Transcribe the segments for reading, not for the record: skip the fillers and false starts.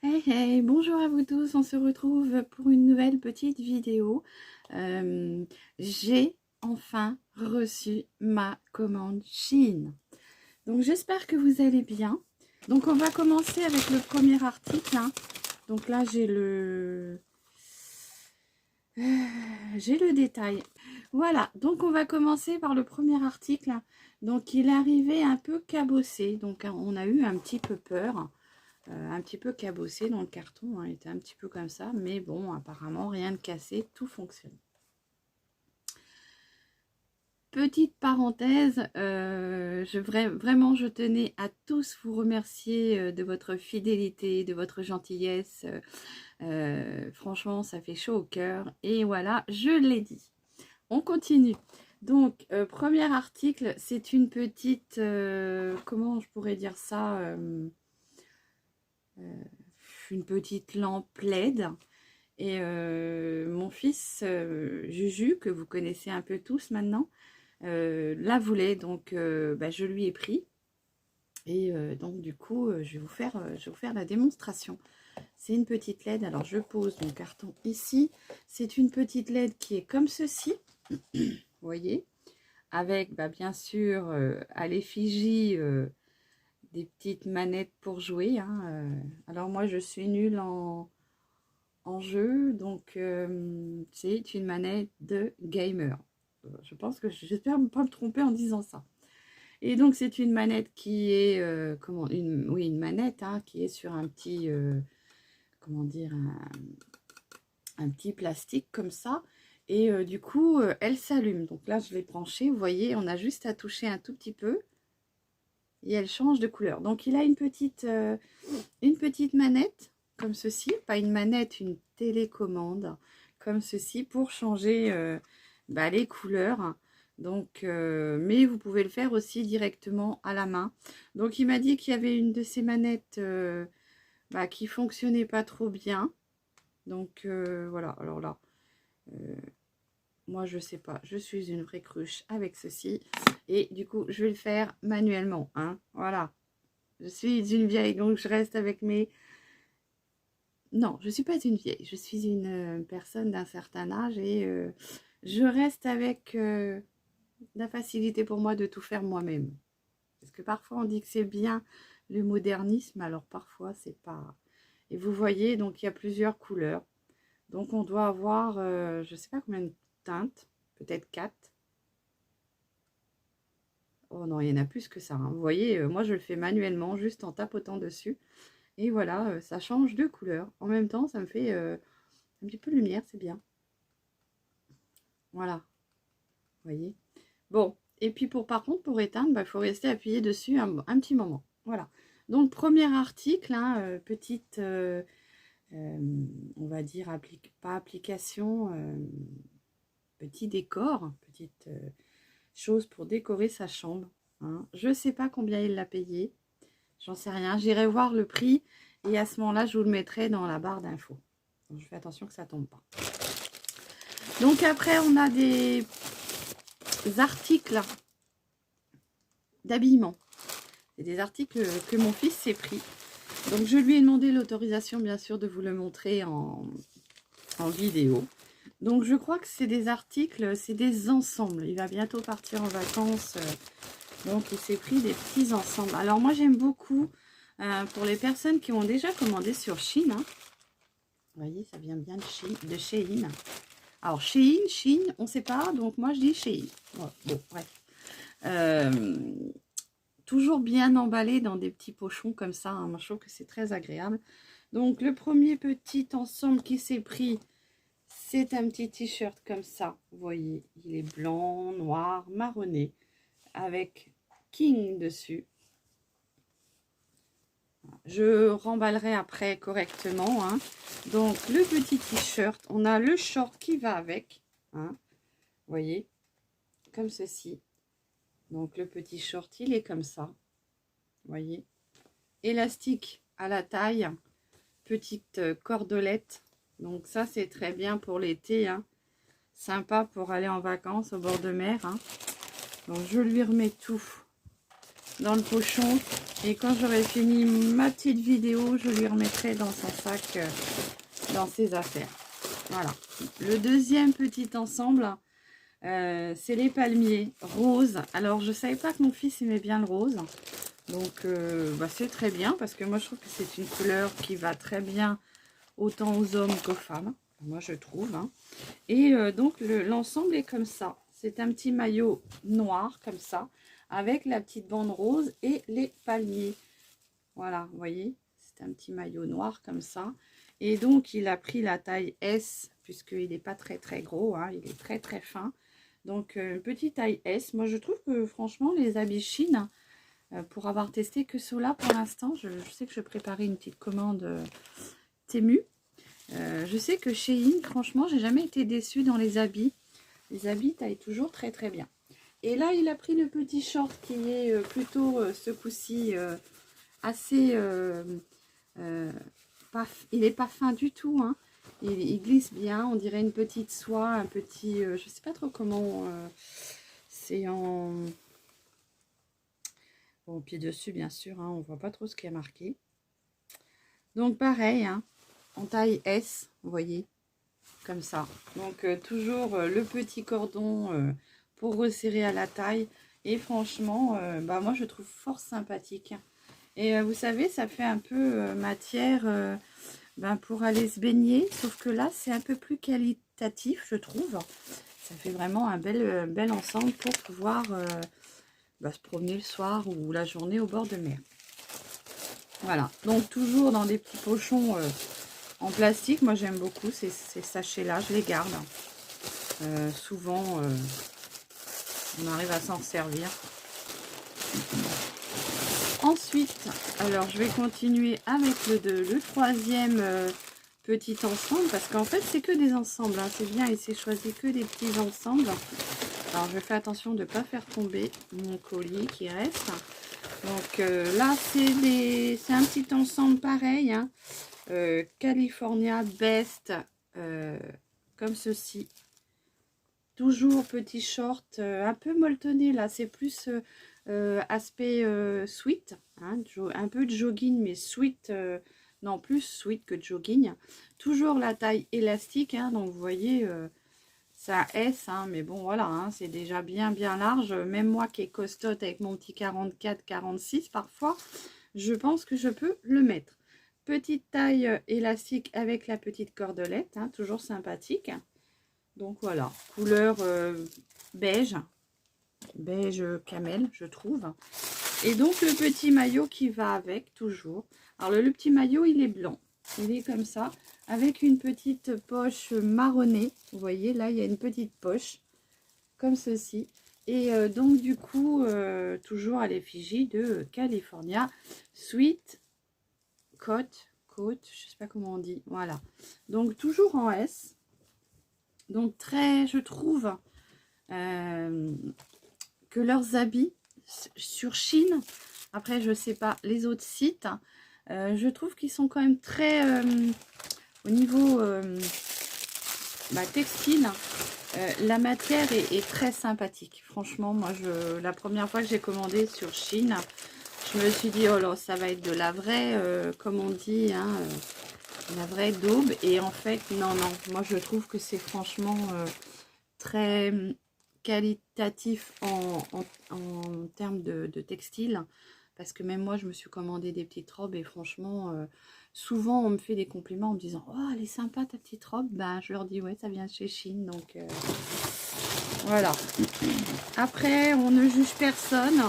Hey hey, bonjour à vous tous, on se retrouve pour une nouvelle petite vidéo. J'ai enfin reçu ma commande Shein. Donc j'espère que vous allez bien. Donc on va commencer avec le premier article, hein. Donc là j'ai le détail. Voilà, donc on va commencer par le premier article. Donc il est arrivé un peu cabossé, donc on a eu un petit peu peur. Un petit peu cabossé dans le carton, hein, il était un petit peu comme ça, mais bon, apparemment rien de cassé, tout fonctionne. Petite parenthèse, vraiment je tenais à tous vous remercier de votre fidélité, de votre gentillesse. Franchement, ça fait chaud au cœur. Et voilà, je l'ai dit. On continue. Donc, premier article, c'est une petite, comment je pourrais dire ça, une petite lampe LED. Et mon fils Juju, que vous connaissez un peu tous maintenant, la voulait, donc je lui ai pris. Et donc du coup, je vais vous faire la démonstration. C'est une petite LED, alors je pose mon carton ici. C'est une petite LED qui est comme ceci, vous voyez, avec bien sûr à l'effigie des petites manettes pour jouer, hein. Alors moi je suis nulle en jeu, donc c'est une manette de gamer. Je pense que j'espère ne pas me tromper en disant ça. Et donc c'est une manette qui est oui, une manette, hein, qui est sur un petit comment dire, un petit plastique comme ça. Et du coup elle s'allume. Donc là je l'ai branchée, vous voyez, on a juste à toucher un tout petit peu et elle change de couleur. Donc il a une petite manette comme ceci, pas une manette, une télécommande comme ceci pour changer les couleurs. Donc, mais vous pouvez le faire aussi directement à la main. Donc il m'a dit qu'il y avait une de ces manettes qui fonctionnait pas trop bien. Donc voilà, alors là, moi je sais pas, je suis une vraie cruche avec ceci. Et du coup, je vais le faire manuellement, hein. Voilà, je suis une vieille, donc je reste avec mes... Non, je ne suis pas une vieille, je suis une personne d'un certain âge et je reste avec la facilité pour moi de tout faire moi-même. Parce que parfois on dit que c'est bien le modernisme, alors parfois c'est pas... Et vous voyez, donc il y a plusieurs couleurs. Donc on doit avoir, je ne sais pas combien de teintes, peut-être 4. Oh non, il y en a plus que ça, hein. Vous voyez, moi je le fais manuellement, juste en tapotant dessus. Et voilà, ça change de couleur. En même temps, ça me fait un petit peu de lumière, c'est bien. Voilà, vous voyez. Bon, et puis par contre, pour éteindre, il faut rester appuyé dessus un petit moment. Voilà. Donc, premier article, hein, petite, on va dire, pas application, petit décor, petite chose pour décorer sa chambre, hein. Je ne sais pas combien il l'a payé, j'en sais rien. J'irai voir le prix et à ce moment-là, je vous le mettrai dans la barre d'infos. Je fais attention que ça ne tombe pas. Donc après, on a des articles d'habillement. C'est des articles que mon fils s'est pris. Donc je lui ai demandé l'autorisation bien sûr de vous le montrer en vidéo. Donc je crois que c'est des articles, c'est des ensembles. Il va bientôt partir en vacances. Donc il s'est pris des petits ensembles. Alors moi j'aime beaucoup pour les personnes qui ont déjà commandé sur Shein, hein. Vous voyez, ça vient bien de Shein. Alors Shein, on ne sait pas, donc moi je dis Shein. Voilà, bon, bref. Toujours bien emballé dans des petits pochons comme ça, hein. Moi je trouve que c'est très agréable. Donc le premier petit ensemble qui s'est pris, c'est un petit t-shirt comme ça. Vous voyez, il est blanc, noir, marronné, avec King dessus. Je remballerai après correctement, hein. Donc le petit t-shirt, on a le short qui va avec, hein. Vous voyez, comme ceci. Donc le petit short, il est comme ça. Vous voyez. Élastique à la taille. Petite cordelette. Donc ça, c'est très bien pour l'été, hein. Sympa pour aller en vacances au bord de mer, hein. Donc je lui remets tout dans le pochon. Et quand j'aurai fini ma petite vidéo, je lui remettrai dans son sac, dans ses affaires. Voilà. Le deuxième petit ensemble, c'est les palmiers roses. Alors, je ne savais pas que mon fils aimait bien le rose. Donc, c'est très bien parce que moi, je trouve que c'est une couleur qui va très bien autant aux hommes qu'aux femmes. Moi, je trouve. Hein. Et donc, l'ensemble est comme ça. C'est un petit maillot noir comme ça, avec la petite bande rose et les palmiers. Voilà, vous voyez, c'est un petit maillot noir comme ça. Et donc, il a pris la taille S, puisqu'il n'est pas très très gros, hein, il est très très fin. Donc, petite taille S. Moi, je trouve que franchement, les habits Chine, pour avoir testé que cela pour l'instant, je sais que je préparais une petite commande Temu. Je sais que Shein, franchement, j'ai jamais été déçue dans les habits. Les habits taillent toujours très très bien. Et là, il a pris le petit short qui est plutôt ce coup-ci assez... il n'est pas fin du tout. Hein. Il glisse bien. On dirait une petite soie, un petit... je ne sais pas trop comment... c'est en... Bon, au pied dessus, bien sûr. Hein, on ne voit pas trop ce qui est marqué. Donc, pareil, hein, en taille S, vous voyez. Comme ça. Donc toujours le petit cordon pour resserrer à la taille. Et franchement, moi je trouve fort sympathique. Et vous savez, ça fait un peu matière pour aller se baigner. Sauf que là, c'est un peu plus qualitatif, je trouve. Ça fait vraiment un bel ensemble pour pouvoir se promener le soir ou la journée au bord de mer. Voilà. Donc toujours dans des petits pochons en plastique. Moi j'aime beaucoup ces sachets là, je les garde. Souvent on arrive à s'en servir. Ensuite, alors je vais continuer avec le troisième petit ensemble, parce qu'en fait c'est que des ensembles, hein. C'est bien et c'est choisi que des petits ensembles. Alors je fais attention de ne pas faire tomber mon colis qui reste. Donc là c'est un petit ensemble pareil, hein. California Best, comme ceci. Toujours petit short, un peu molletonné là, c'est plus aspect sweat, hein, un peu de jogging, mais sweat, non plus sweat que de jogging. Toujours la taille élastique, hein, donc vous voyez, ça S, hein, mais bon voilà, hein, c'est déjà bien large. Même moi qui est costote avec mon petit 44-46 parfois, je pense que je peux le mettre. Petite taille élastique avec la petite cordelette, hein, toujours sympathique. Donc voilà, couleur beige camel, je trouve. Et donc le petit maillot qui va avec, toujours. Alors le petit maillot, il est blanc. Il est comme ça, avec une petite poche marronnée. Vous voyez, là, il y a une petite poche, comme ceci. Et donc du coup, toujours à l'effigie de California Sweet Coat, je sais pas comment on dit, voilà. Donc toujours en S. Donc très, je trouve que leurs habits sur Chine, après je sais pas les autres sites, je trouve qu'ils sont quand même très au niveau textile. La matière est très sympathique. Franchement, moi la première fois que j'ai commandé sur Chine, je me suis dit, oh là, ça va être de la vraie, comme on dit, hein, la vraie daube. Et en fait, non, moi je trouve que c'est franchement très qualitatif en termes de textile. Parce que même moi, je me suis commandé des petites robes et franchement, souvent on me fait des compliments en me disant, oh, elle est sympa ta petite robe. Ben, je leur dis, ouais, ça vient de chez Chine. Donc voilà. Après, on ne juge personne.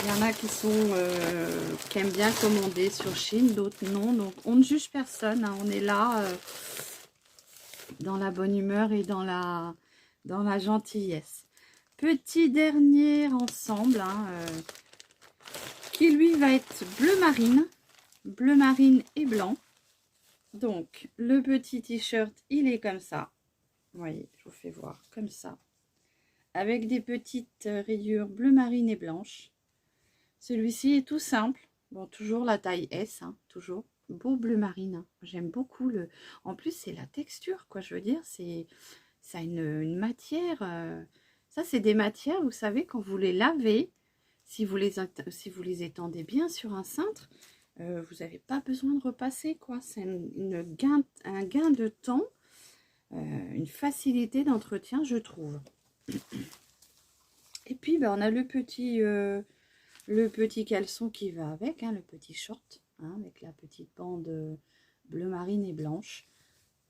Il y en a qui aiment bien commander sur Chine, d'autres non. Donc, on ne juge personne. Hein. On est là dans la bonne humeur et dans la gentillesse. Petit dernier ensemble, hein, qui lui va être bleu marine et blanc. Donc, le petit t-shirt, il est comme ça. Vous voyez, je vous fais voir, comme ça. Avec des petites rayures bleu marine et blanche. Celui-ci est tout simple. Bon, toujours la taille S, hein, toujours. Beau bleu marine. Hein. J'aime beaucoup le... En plus, c'est la texture, quoi. Je veux dire, ça a une matière... Ça, c'est des matières, vous savez, quand vous les lavez, si vous les étendez bien sur un cintre, vous n'avez pas besoin de repasser, quoi. C'est un gain de temps, une facilité d'entretien, je trouve. Et puis, ben, on a le petit caleçon qui va avec, hein, le petit short, hein, avec la petite bande bleu marine et blanche.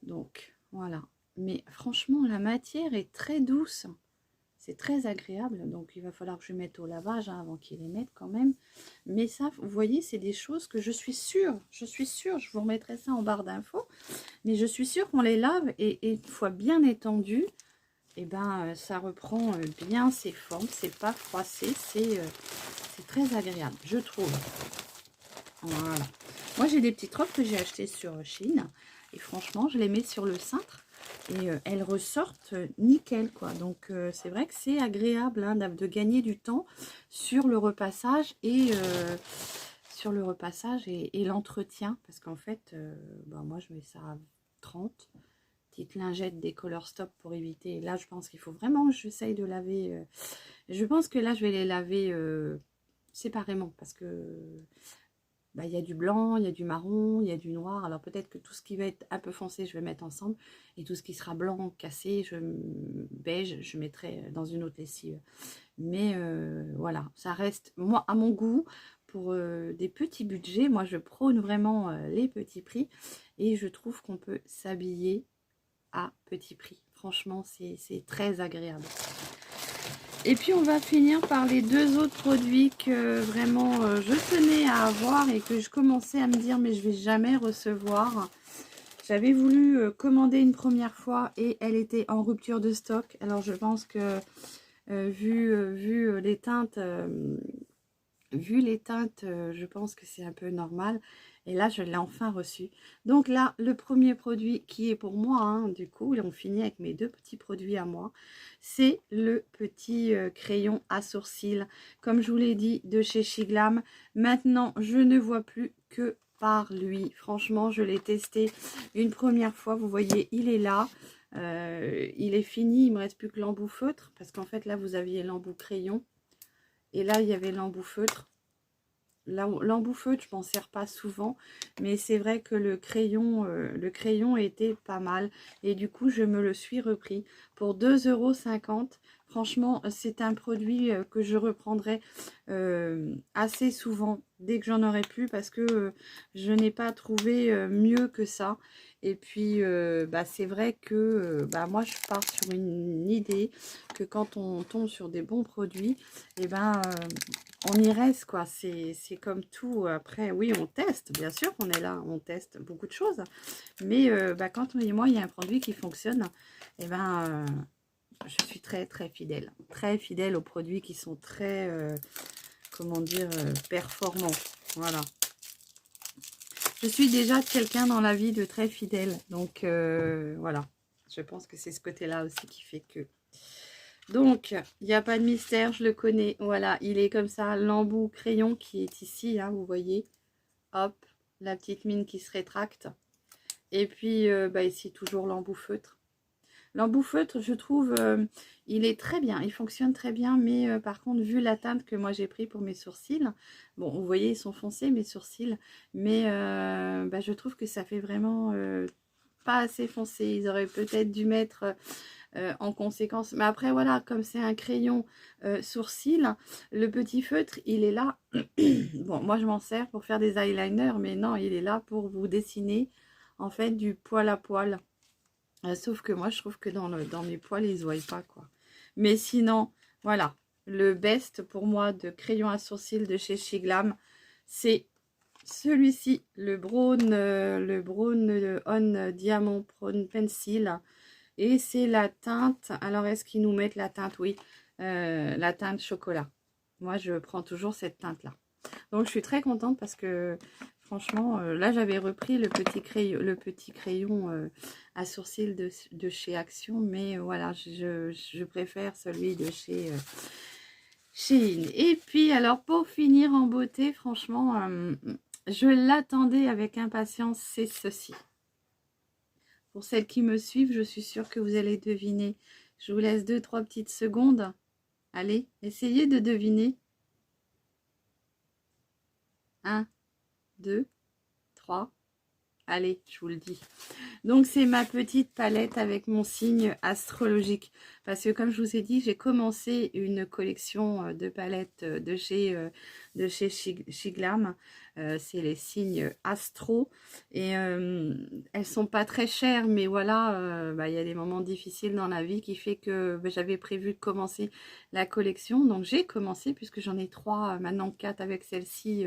Donc, voilà. Mais franchement, la matière est très douce. C'est très agréable. Donc, il va falloir que je mette au lavage, hein, avant qu'il les mette quand même. Mais ça, vous voyez, c'est des choses que je suis sûre, je vous remettrai ça en barre d'infos. Mais je suis sûre qu'on les lave et une fois bien étendu, et ben, ça reprend bien ses formes. C'est pas froissé, c'est très agréable, je trouve. Voilà. Moi, j'ai des petites robes que j'ai achetées sur Shein. Et franchement, je les mets sur le cintre. Et elles ressortent nickel, quoi. Donc, c'est vrai que c'est agréable, hein, de gagner du temps sur le repassage et l'entretien. Parce qu'en fait, ben, moi, je mets ça à 30. Petite lingette des Color Stop pour éviter. Là, je pense qu'il faut vraiment que j'essaye de laver. Je pense que là, je vais les laver séparément parce que bah, y a du blanc, il y a du marron, il y a du noir. Alors peut-être que tout ce qui va être un peu foncé, je vais mettre ensemble. Et tout ce qui sera blanc, cassé, beige, je mettrai dans une autre lessive. Mais voilà, ça reste, moi, à mon goût, pour des petits budgets. Moi, je prône vraiment les petits prix. Et je trouve qu'on peut s'habiller à petit prix. Franchement, c'est très agréable. Et puis on va finir par les deux autres produits que vraiment je tenais à avoir et que je commençais à me dire mais je vais jamais recevoir. J'avais voulu commander une première fois et elle était en rupture de stock. Alors je pense que vu les teintes, je pense que c'est un peu normal. Et là, je l'ai enfin reçu. Donc là, le premier produit qui est pour moi, hein, du coup, on finit avec mes deux petits produits à moi. C'est le petit crayon à sourcils. Comme je vous l'ai dit, de chez Shiglam. Maintenant, je ne vois plus que par lui. Franchement, je l'ai testé une première fois. Vous voyez, il est là. Il est fini. Il me reste plus que l'embout feutre. Parce qu'en fait, là, vous aviez l'embout crayon. Et là, il y avait l'embout feutre. L'embout feutre, je m'en sers pas souvent. Mais c'est vrai que le crayon était pas mal. Et du coup, je me le suis repris pour 2,50 €. Franchement, c'est un produit que je reprendrai assez souvent dès que j'en aurai plus. Parce que je n'ai pas trouvé mieux que ça. Et puis, bah, c'est vrai que bah, moi, je pars sur une idée que quand on tombe sur des bons produits, et ben, on y reste, quoi. C'est comme tout. Après, oui, on teste, bien sûr qu'on est là, on teste beaucoup de choses. Mais bah, quand moi, il y a un produit qui fonctionne, et ben, je suis très, très fidèle. Très fidèle aux produits qui sont très, comment dire, performants. Voilà. Je suis déjà quelqu'un dans la vie de très fidèle. Donc, voilà. Je pense que c'est ce côté-là aussi qui fait que... Donc, il n'y a pas de mystère, je le connais. Voilà, il est comme ça, l'embout crayon qui est ici, hein, vous voyez. Hop, la petite mine qui se rétracte. Et puis, bah, ici, toujours l'embout feutre. L'embout feutre, je trouve, il est très bien, il fonctionne très bien. Mais par contre, vu la teinte que moi j'ai pris pour mes sourcils, bon, vous voyez, ils sont foncés, mes sourcils. Mais bah, je trouve que ça fait vraiment pas assez foncé. Ils auraient peut-être dû mettre... en conséquence. Mais après, voilà, comme c'est un crayon sourcil, le petit feutre, il est là. Bon, moi, je m'en sers pour faire des eyeliners, mais non, il est là pour vous dessiner, en fait, du poil à poil. Sauf que moi, je trouve que dans mes poils, ils ne se voient pas, quoi. Mais sinon, voilà, le best pour moi de crayon à sourcils de chez Shiglam, c'est celui-ci, le Brown On Diamond Brown Pencil. Et c'est la teinte, alors est-ce qu'ils nous mettent la teinte? Oui, la teinte chocolat. Moi, je prends toujours cette teinte-là. Donc, je suis très contente parce que, franchement, là, j'avais repris le petit crayon à sourcils de chez Action. Mais voilà, je préfère celui de chez Shein. Et puis, alors, pour finir en beauté, franchement, je l'attendais avec impatience, c'est ceci. Pour celles qui me suivent, je suis sûre que vous allez deviner. Je vous laisse 2-3 petites secondes. Allez, essayez de deviner. 1, 2, 3. Allez, je vous le dis. Donc, c'est ma petite palette avec mon signe astrologique. Parce que, comme je vous ai dit, j'ai commencé une collection de palettes de chez Shiglam. C'est les signes astro. Et elles sont pas très chères, mais voilà, il y a des moments difficiles dans la vie qui fait que j'avais prévu de commencer la collection. Donc, j'ai commencé, puisque j'en ai 3, maintenant 4 avec celle-ci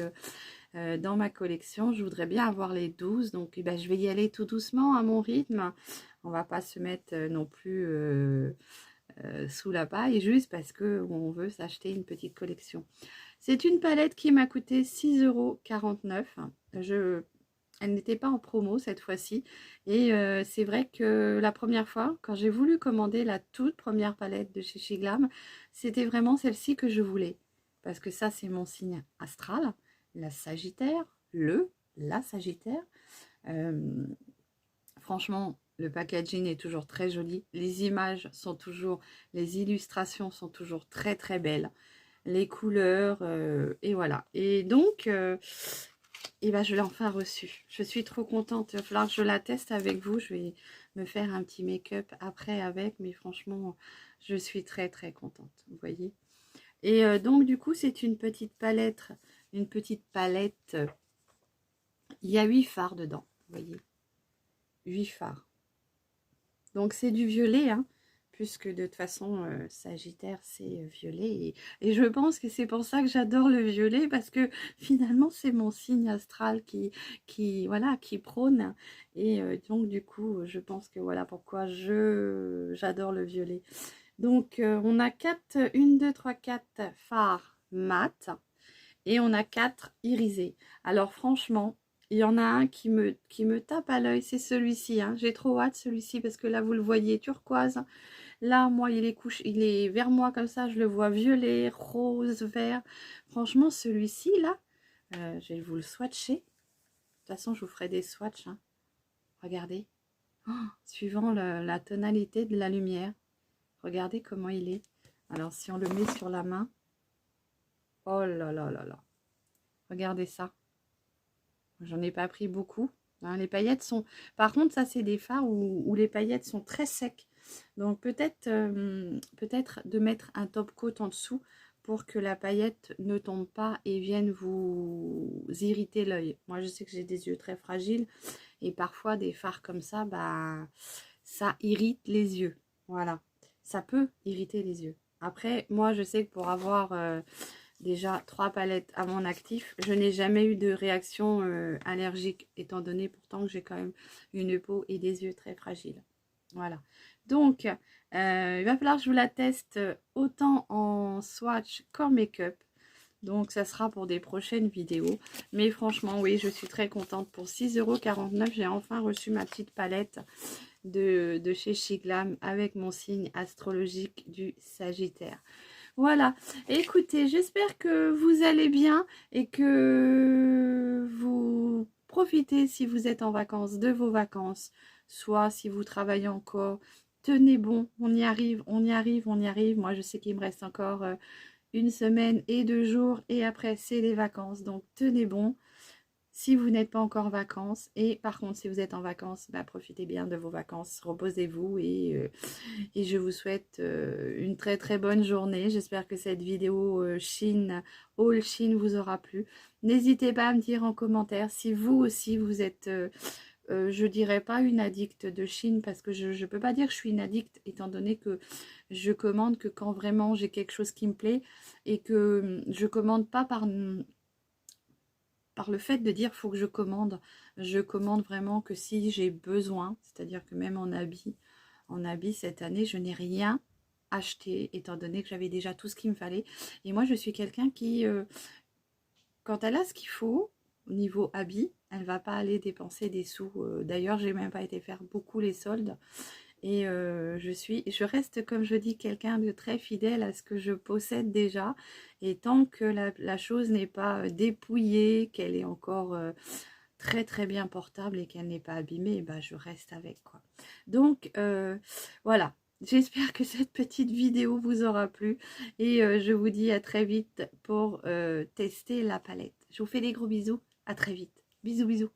dans ma collection. Je voudrais bien avoir les 12, donc je vais y aller tout doucement à mon rythme. On va pas se mettre non plus sous la paille juste parce que on veut s'acheter une petite collection. C'est une palette qui m'a coûté 6,49 €. Elle n'était pas en promo cette fois-ci. Et c'est vrai que la première fois, quand j'ai voulu commander la toute première palette de chez Shiglam, c'était vraiment celle-ci que je voulais. Parce que ça, c'est mon signe astral, la Sagittaire, la Sagittaire. Franchement, le packaging est toujours très joli. Les images sont toujours, les illustrations sont toujours très très belles. Les couleurs, et voilà. Et donc, je l'ai enfin reçue. Je suis trop contente. Il va falloir que je la teste avec vous. Je vais me faire un petit make-up après avec. Mais franchement, je suis très très contente. Vous voyez. Et donc, du coup, c'est une petite palette. Une petite palette. Il y a 8 fards dedans. Vous voyez. 8 fards. Donc, c'est du violet, hein, puisque de toute façon, Sagittaire, c'est violet. Et je pense que c'est pour ça que j'adore le violet, parce que finalement, c'est mon signe astral voilà, qui prône. Et donc, du coup, je pense que voilà pourquoi j'adore le violet. Donc, on a 1, 2, 3, 4 fards mat et on a 4 irisés. Alors, franchement, il y en a un qui me tape à l'œil, c'est celui-ci. Hein. J'ai trop hâte celui-ci parce que là, vous le voyez, turquoise. Là, moi, il est vers moi comme ça, je le vois violet, rose, vert. Franchement, celui-ci, là, je vais vous le swatcher. De toute façon, je vous ferai des swatchs. Hein. Regardez. Oh, suivant la tonalité de la lumière. Regardez comment il est. Alors, si on le met sur la main. Oh là là là là. Regardez ça. J'en ai pas pris beaucoup. Hein, les paillettes sont... Par contre, ça, c'est des fards où les paillettes sont très secs. Donc, peut-être de mettre un top coat en dessous pour que la paillette ne tombe pas et vienne vous irriter l'œil. Moi, je sais que j'ai des yeux très fragiles. Et parfois, des fards comme ça, ça irrite les yeux. Voilà. Ça peut irriter les yeux. Après, moi, je sais que pour avoir... déjà 3 palettes à mon actif. Je n'ai jamais eu de réaction allergique, étant donné pourtant que j'ai quand même une peau et des yeux très fragiles. Voilà. Donc, il va falloir que je vous la teste autant en swatch qu'en make-up. Donc, ça sera pour des prochaines vidéos. Mais franchement, oui, je suis très contente. Pour 6,49 €, j'ai enfin reçu ma petite palette de chez Shiglam avec mon signe astrologique du Sagittaire. Voilà, écoutez, j'espère que vous allez bien et que vous profitez si vous êtes en vacances de vos vacances, soit si vous travaillez encore, tenez bon, on y arrive, on y arrive, on y arrive. Moi, je sais qu'il me reste encore 1 semaine et 2 jours et après, c'est les vacances, donc tenez bon. Si vous n'êtes pas encore en vacances, et par contre, si vous êtes en vacances, profitez bien de vos vacances, reposez-vous et je vous souhaite une très très bonne journée. J'espère que cette vidéo Chine, All Chine vous aura plu. N'hésitez pas à me dire en commentaire si vous aussi vous êtes, je dirais pas une addict de Chine, parce que je ne peux pas dire que je suis une addict, étant donné que je commande que quand vraiment j'ai quelque chose qui me plaît, et que je commande pas par le fait de dire faut que je commande vraiment que si j'ai besoin, c'est-à-dire que même en habit cette année, je n'ai rien acheté, étant donné que j'avais déjà tout ce qu'il me fallait. Et moi, je suis quelqu'un qui, quand elle a ce qu'il faut, au niveau habit, elle va pas aller dépenser des sous. D'ailleurs, j'ai même pas été faire beaucoup les soldes. Et je reste, comme je dis, quelqu'un de très fidèle à ce que je possède déjà. Et tant que la chose n'est pas dépouillée, qu'elle est encore très très bien portable et qu'elle n'est pas abîmée, je reste avec, quoi. Donc voilà, j'espère que cette petite vidéo vous aura plu. Et je vous dis à très vite pour tester la palette. Je vous fais des gros bisous. À très vite. Bisous, bisous.